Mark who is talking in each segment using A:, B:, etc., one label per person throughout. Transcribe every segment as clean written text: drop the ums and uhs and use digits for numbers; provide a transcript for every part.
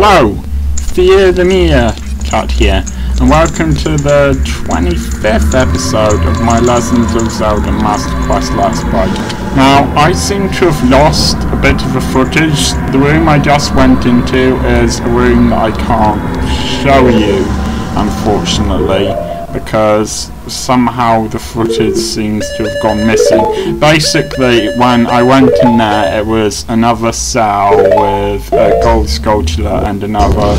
A: Hello, Fear the Mia Cat here, and welcome to the 25th episode of my Legend of Zelda Master Quest Let's Play. Now, I seem to have lost a bit of the footage. The room I just went into is a room that I can't show you, unfortunately, because somehow the footage seems to have gone missing. Basically, when I went in there, it was another cell with a gold sculpture and another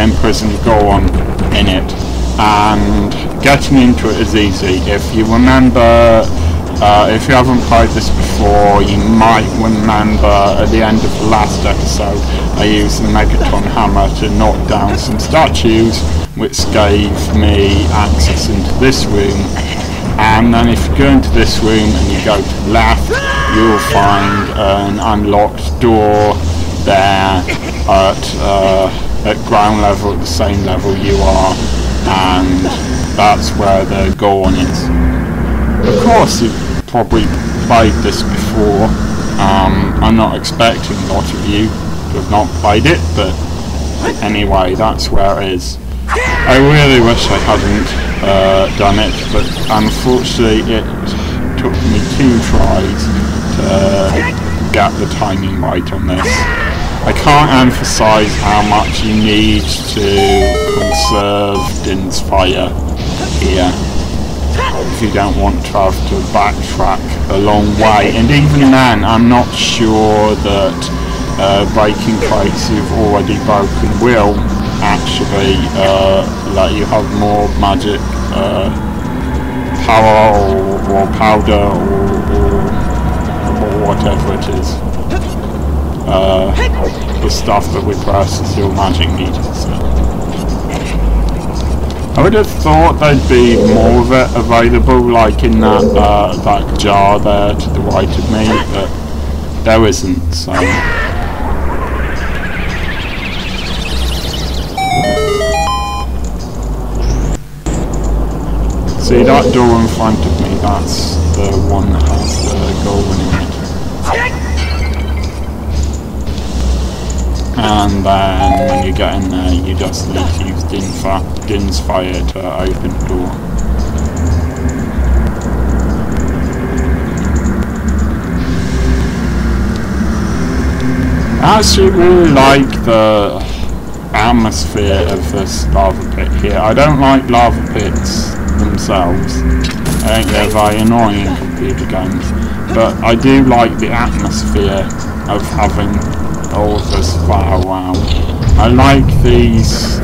A: imprisoned golem in it. And getting into it is easy. If you remember, if you haven't played this before, you might remember at the end of the last episode, I used the Megaton hammer to knock down some statues, which gave me access into this room. And then if you go into this room and you go to the left, you'll find an unlocked door there at ground level, at the same level you are, and that's where the golem is. Of course, you've probably played this before. I'm not expecting a lot of you to have not played it, but anyway, that's where it is. I really wish I hadn't done it, but unfortunately it took me 2 tries to get the timing right on this. I can't emphasise how much you need to conserve Din's fire here if you don't want to have to backtrack a long way, and even then I'm not sure that breaking crates you've already broken will actually let you have more magic power or powder or whatever it is. The stuff that we press is your magic meter. So I would have thought there'd be more of it available, like in that jar there to the right of me, but there isn't. So. See that door in front of me, that's the one that has the golem in it. And then when you get in there, you just need to use Din's fire to open the door. I actually really like the atmosphere of this lava pit here. I don't like lava pits themselves. I think they're very annoying in computer games, but I do like the atmosphere of having all of this far around. I like these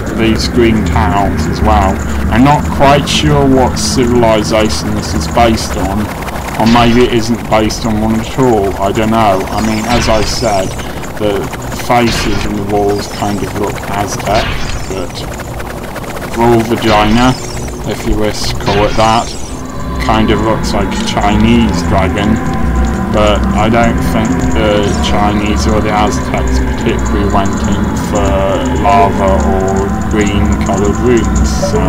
A: green towns as well. I'm not quite sure what civilization this is based on, or maybe it isn't based on one at all. I don't know. I mean, as I said, the faces and the walls kind of look Aztec, but Roll Vagina, if you wish to call it that, kind of looks like a Chinese dragon, but I don't think the Chinese or the Aztecs particularly went in for lava or green coloured rooms, so.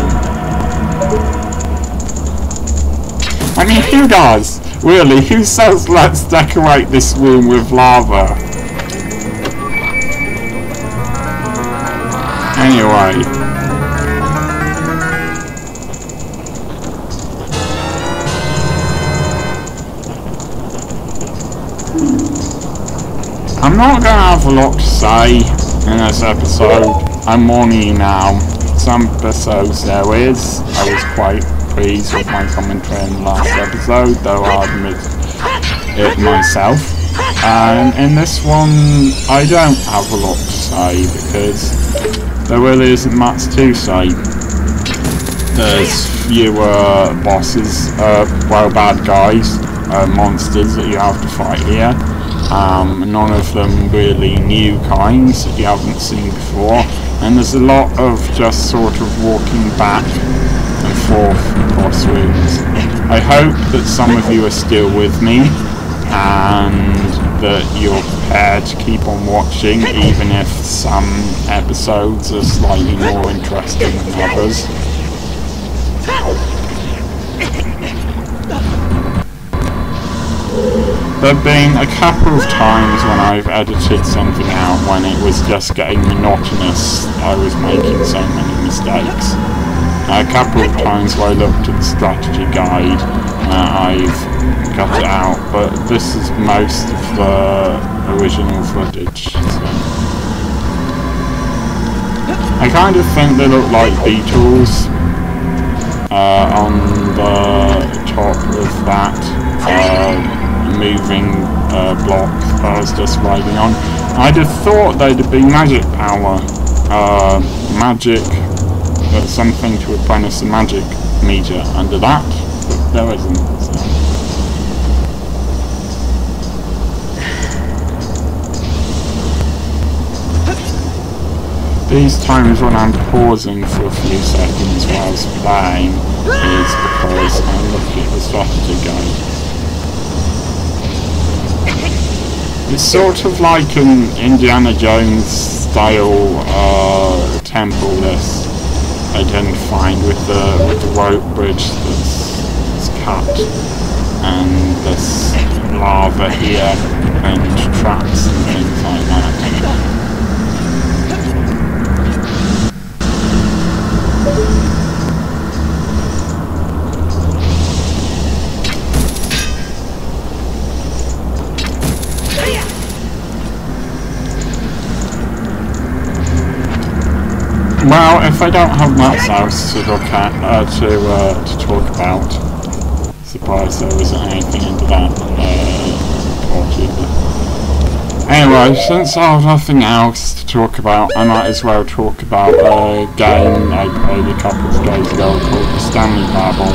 A: I mean, who does? Really, who says let's decorate this room with lava? Anyway. I'm not going to have a lot to say in this episode. I'm warning you now. Some episodes there is. I was quite pleased with my commentary in the last episode, though I admit it myself. And in this one, I don't have a lot to say because there really isn't much to say. There's fewer bosses, well, bad guys, monsters that you have to fight here. None of them really new kinds that you haven't seen before, and there's a lot of just sort of walking back and forth across rooms. I hope that some of you are still with me and that you're prepared to keep on watching, even if some episodes are slightly more interesting than others. There have been a couple of times when I've edited something out when it was just getting monotonous. I was making so many mistakes. A couple of times where I looked at the strategy guide, I've cut it out, but this is most of the original footage. So. I kind of think they look like beetles on the top of that moving block that I was just riding on. I'd have thought they'd be magic power, magic, something to replenish the magic meter under that, but there isn't. So. These times when I'm pausing for a few seconds whilst playing is because I'm looking at the strategy guide. It's sort of like an Indiana Jones style temple, this identifying with the rope bridge that's cut, and this lava here, and traps and things like that. Well, if I don't have much else to look at, to talk about, surprised there wasn't anything into that report either. Anyway, since I have nothing else to talk about, I might as well talk about a game I played a couple of days ago called the Stanley Parable,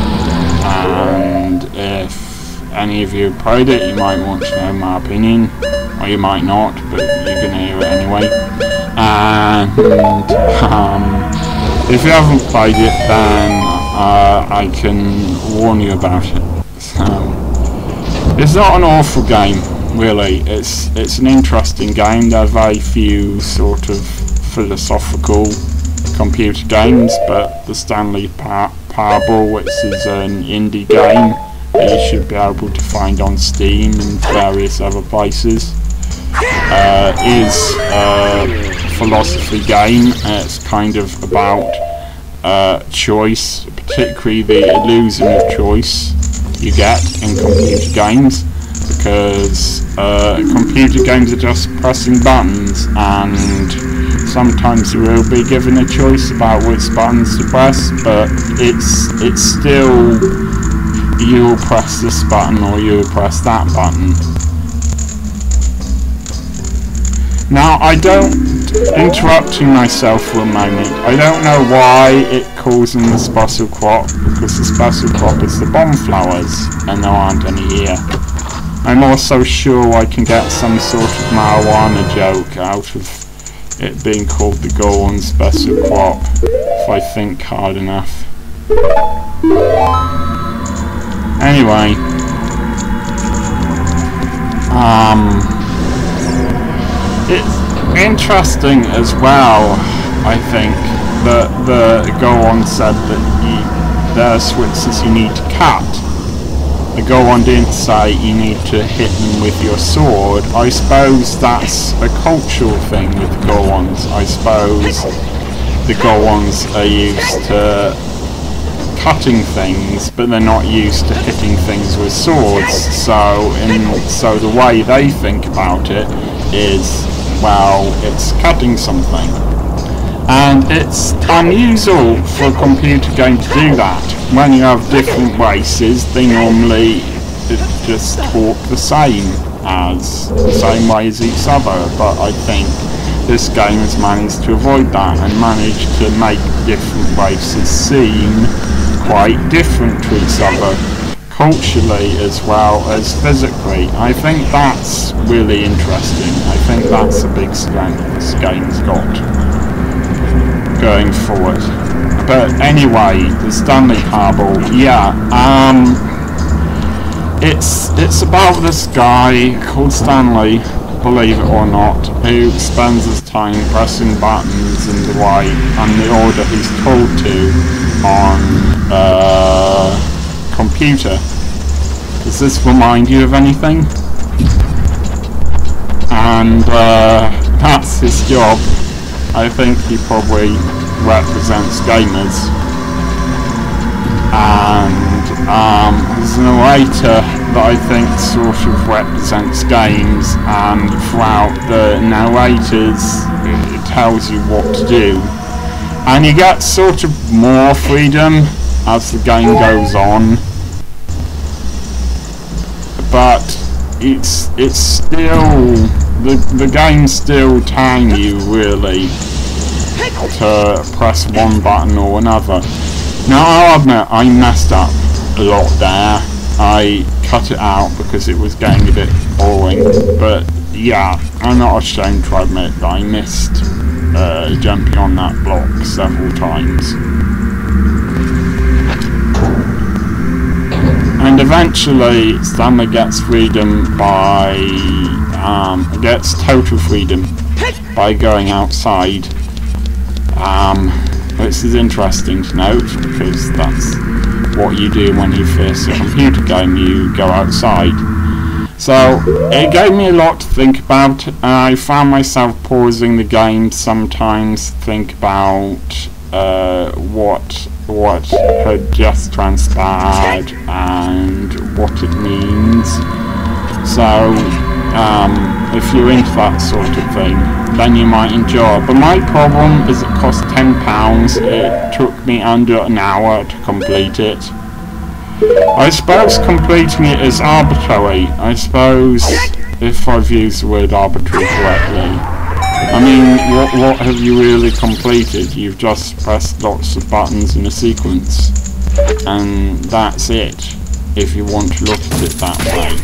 A: and if any of you have played it, you might want to know my opinion, or you might not, but you're going to hear it anyway. And if you haven't played it, then I can warn you about it. So it's not an awful game, really. It's an interesting game. There are very few sort of philosophical computer games, but the Stanley Parable, which is an indie game that you should be able to find on Steam and various other places, is philosophy game. It's kind of about choice, particularly the illusion of choice you get in computer games, because computer games are just pressing buttons, and sometimes you will be given a choice about which buttons to press, but it's still, you'll press this button or you'll press that button. Now, interrupting myself for a moment, I don't know why it calls them the special crop, because the special crop is the bomb flowers, and there aren't any here. I'm also sure I can get some sort of marijuana joke out of it being called the Goron special crop, if I think hard enough. Anyway, it's interesting as well, I think, that the Goron said that there are switches you need to cut. The Goron didn't say you need to hit them with your sword. I suppose that's a cultural thing with Gorons. I suppose the Gorons are used to cutting things, but they're not used to hitting things with swords. So the way they think about it is, well, it's cutting something. And it's unusual for a computer game to do that. When you have different races, they normally just talk the same way as each other, but I think this game has managed to avoid that and managed to make different races seem quite different to each other, culturally as well as physically. I think that's really interesting. I think that's a big strength this game's got going forward. But anyway, the Stanley Parable, yeah, it's about this guy called Stanley, believe it or not, who spends his time pressing buttons in the way and the order he's told to on a computer. Does this remind you of anything? and that's his job. I think he probably represents gamers. And there's a narrator that I think sort of represents games, and throughout the narrators it tells you what to do. And you get sort of more freedom as the game goes on. But it's still, the game's still telling you really to press one button or another. Now I'll admit I messed up a lot there. I cut it out because it was getting a bit boring, but yeah, I'm not ashamed to admit that I missed jumping on that block several times. And eventually Zelda gets freedom by, gets total freedom by going outside. This is interesting to note because that's what you do when you first a computer game, you go outside. So it gave me a lot to think about, and I found myself pausing the game sometimes to think about what had just transpired and what it means. So if you're into that sort of thing, then you might enjoy it. But my problem is it cost £10. It took me under an hour to complete it. I suppose completing it is arbitrary. I suppose, if I've used the word arbitrary correctly. I mean, what have you really completed? You've just pressed lots of buttons in a sequence. And that's it, if you want to look at it that way.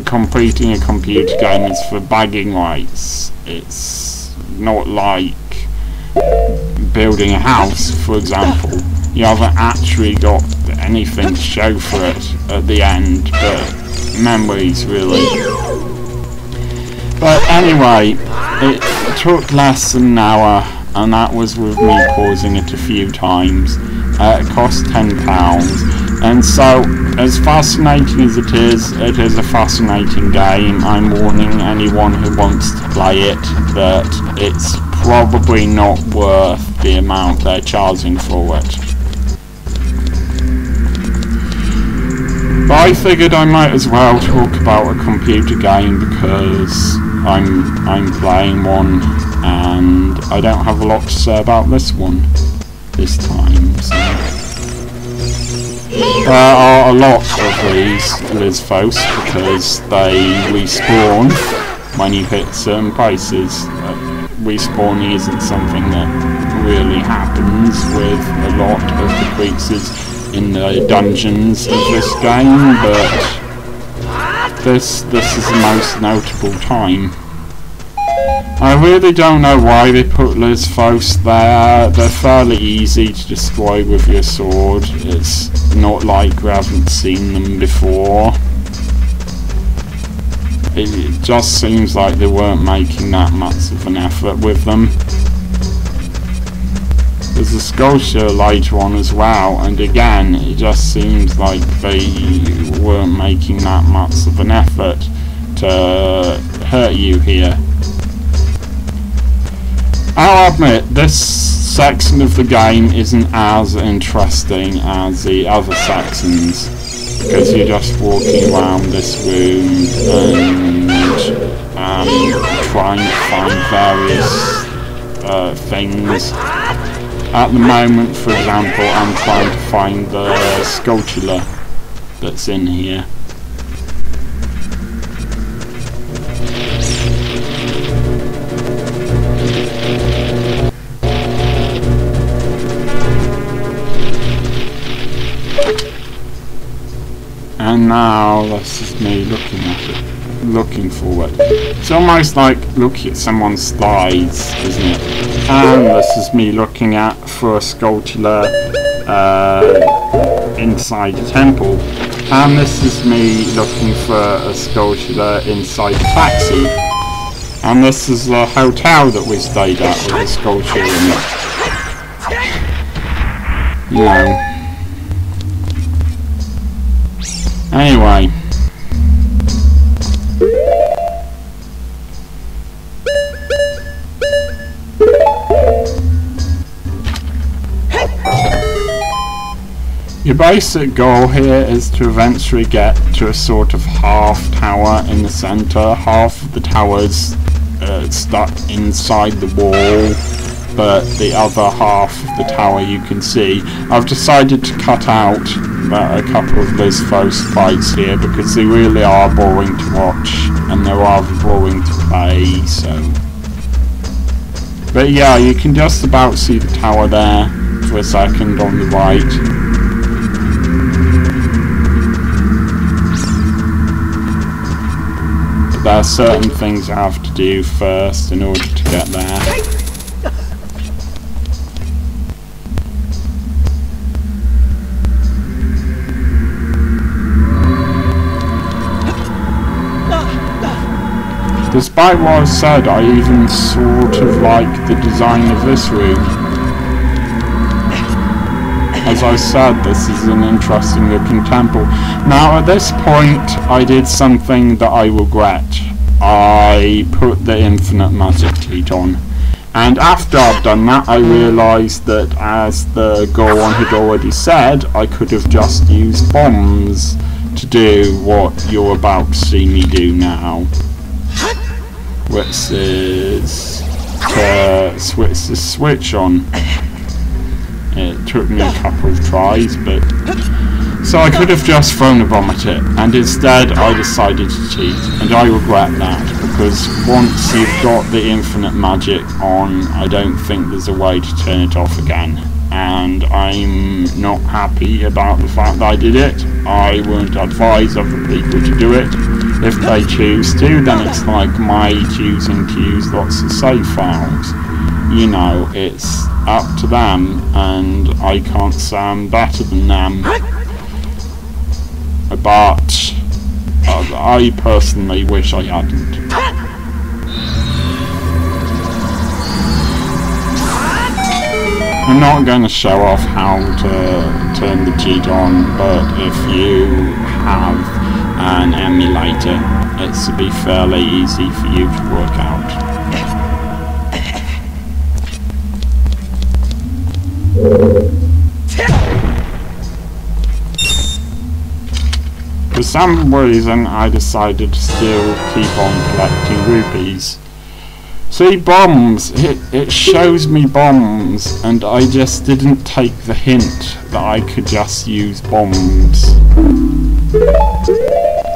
A: Completing a computer game is for bagging rights. It's not like building a house, for example. You haven't actually got anything to show for it at the end, but memories really. But anyway, it took less than an hour, and that was with me pausing it a few times. It cost £10, and so as fascinating as it is a fascinating game. I'm warning anyone who wants to play it that it's probably not worth the amount they're charging for it. But I figured I might as well talk about a computer game because I'm playing one and I don't have a lot to say about this one this time. So. There are a lot of these Lizphos because they respawn when you hit certain places. Respawning isn't something that really happens with a lot of the creatures in the dungeons of this game, but this is the most notable time. I really don't know why they put Lizphos there. They're fairly easy to destroy with your sword. It's not like we haven't seen them before. It just seems like they weren't making that much of an effort with them. There's a sculpture later on as well, and again it just seems like they weren't making that much of an effort to hurt you here. I'll admit, this section of the game isn't as interesting as the other sections, because you're just walking around this room and trying to find various things. At the moment, for example, I'm trying to find the sculpture that's in here. And now this is me looking at it, looking for it. It's almost like looking at someone's slides, isn't it? And this is me looking for a sculpture inside a temple. And this is me looking for a sculpture inside a taxi. And this is the hotel that we stayed at with a sculpture in it. You know. Anyway. Your basic goal here is to eventually get to a sort of half tower in the centre. Half of the tower's stuck inside the wall, but the other half of the tower you can see. I've decided to cut out a couple of Lizphos fights here because they really are boring to watch and they're rather boring to play, so... But yeah, you can just about see the tower there for a second on the right. There are certain things I have to do first in order to get there. Despite what I said, I even sort of like the design of this room. As I said, this is an interesting looking temple. Now at this point I did something that I regret. I put the infinite magic teat on. And after I've done that I realised that, as the Goron had already said, I could have just used bombs to do what you're about to see me do now. Which is to switch the switch on. It took me a couple of tries, but... So I could have just thrown a bomb at it, and instead I decided to cheat, and I regret that, because once you've got the infinite magic on, I don't think there's a way to turn it off again. And I'm not happy about the fact that I did it. I wouldn't advise other people to do it. If they choose to, then it's like my choosing to use lots of save files. You know, it's up to them, and I can't say I'm better than them. But I personally wish I hadn't. I'm not going to show off how to turn the cheat on, but if you have an emulator, it's to be fairly easy for you to work out. For some reason I decided to still keep on collecting rupees. See, bombs! It shows me bombs, and I just didn't take the hint that I could just use bombs.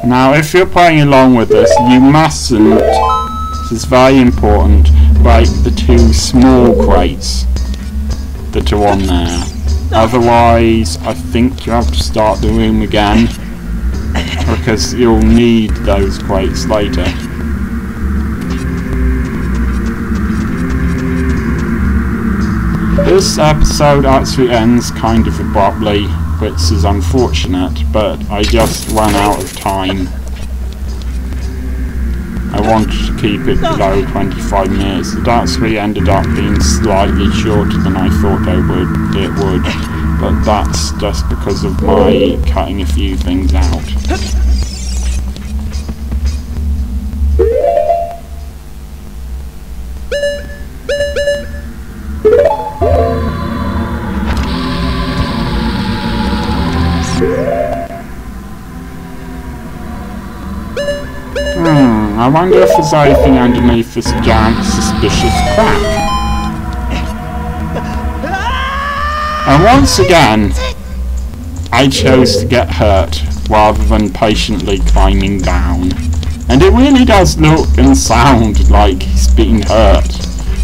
A: Now, if you're playing along with this, you mustn't, this is very important, break the two small crates that are on there. Otherwise, I think you have to start the room again, because you'll need those crates later. This episode actually ends kind of abruptly, which is unfortunate, but I just ran out of time. I wanted to keep it below 25 minutes. It actually ended up being slightly shorter than I thought it would, but that's just because of my cutting a few things out. I wonder if there's anything underneath this giant suspicious crack. And once again, I chose to get hurt rather than patiently climbing down. And it really does look and sound like he's being hurt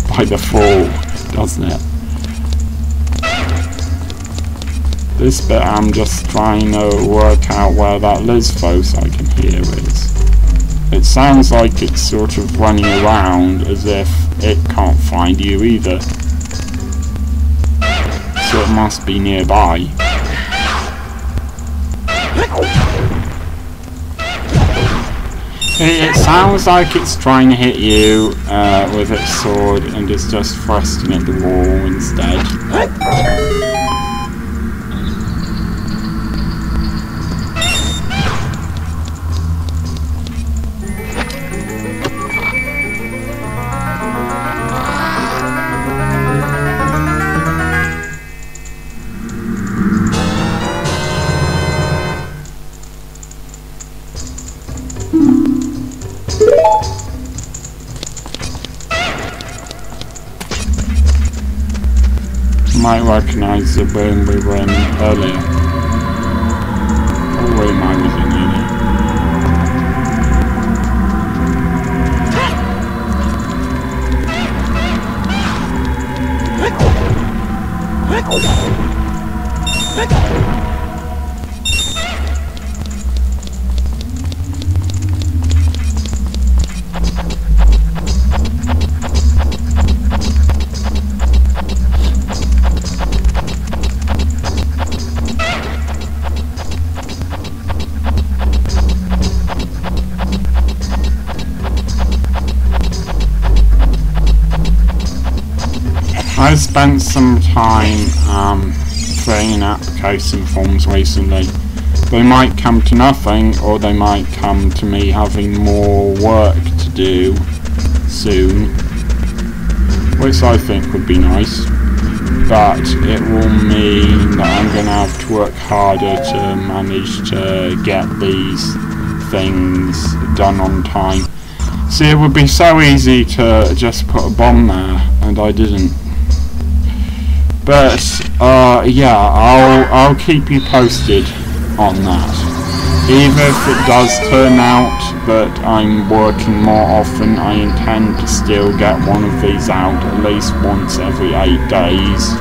A: by the fall, doesn't it? This bit I'm just trying to work out where that Lizphos I can hear is. It sounds like it's sort of running around as if it can't find you either. So it must be nearby. It sounds like it's trying to hit you with its sword and it's just thrusting at the wall instead. might recognise the room we were in earlier. What room I was in earlier? I spent some time filling in application forms recently. They might come to nothing, or they might come to me having more work to do soon, which I think would be nice, but it will mean that I'm going to have to work harder to manage to get these things done on time. See, it would be so easy to just put a bomb there, and I didn't. But yeah, I'll keep you posted on that. Even if it does turn out that I'm working more often, I intend to still get one of these out at least once every 8 days.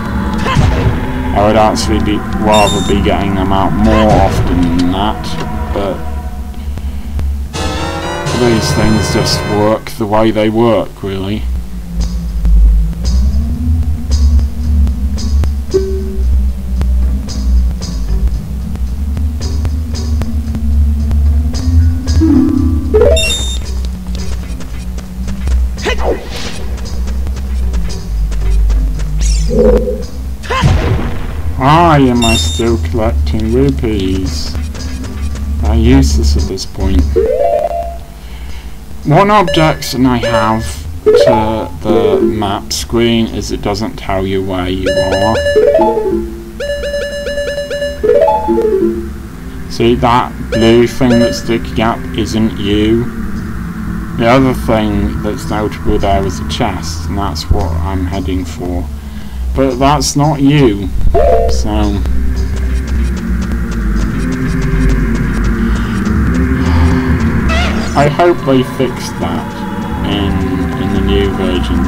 A: I would actually rather be getting them out more often than that, but these things just work the way they work, really. Why am I still collecting rupees? They're useless at this point. One objection I have to the map screen is it doesn't tell you where you are. See, that blue thing that's sticking up isn't you. The other thing that's notable there is a chest, and that's what I'm heading for. But that's not you, so I hope they fixed that in the new version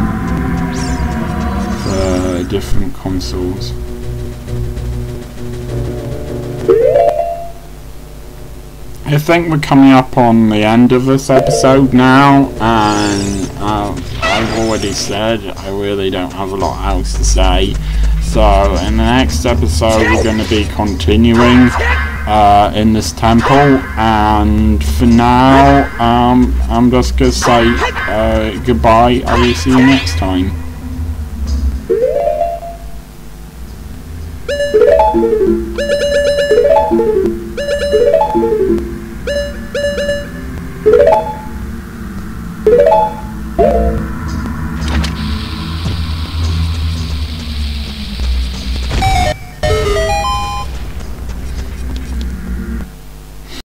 A: for different consoles. I think we're coming up on the end of this episode now, and I've already said I really don't have a lot else to say. So in the next episode we're going to be continuing in this temple, and for now I'm just going to say goodbye. I will see you next time.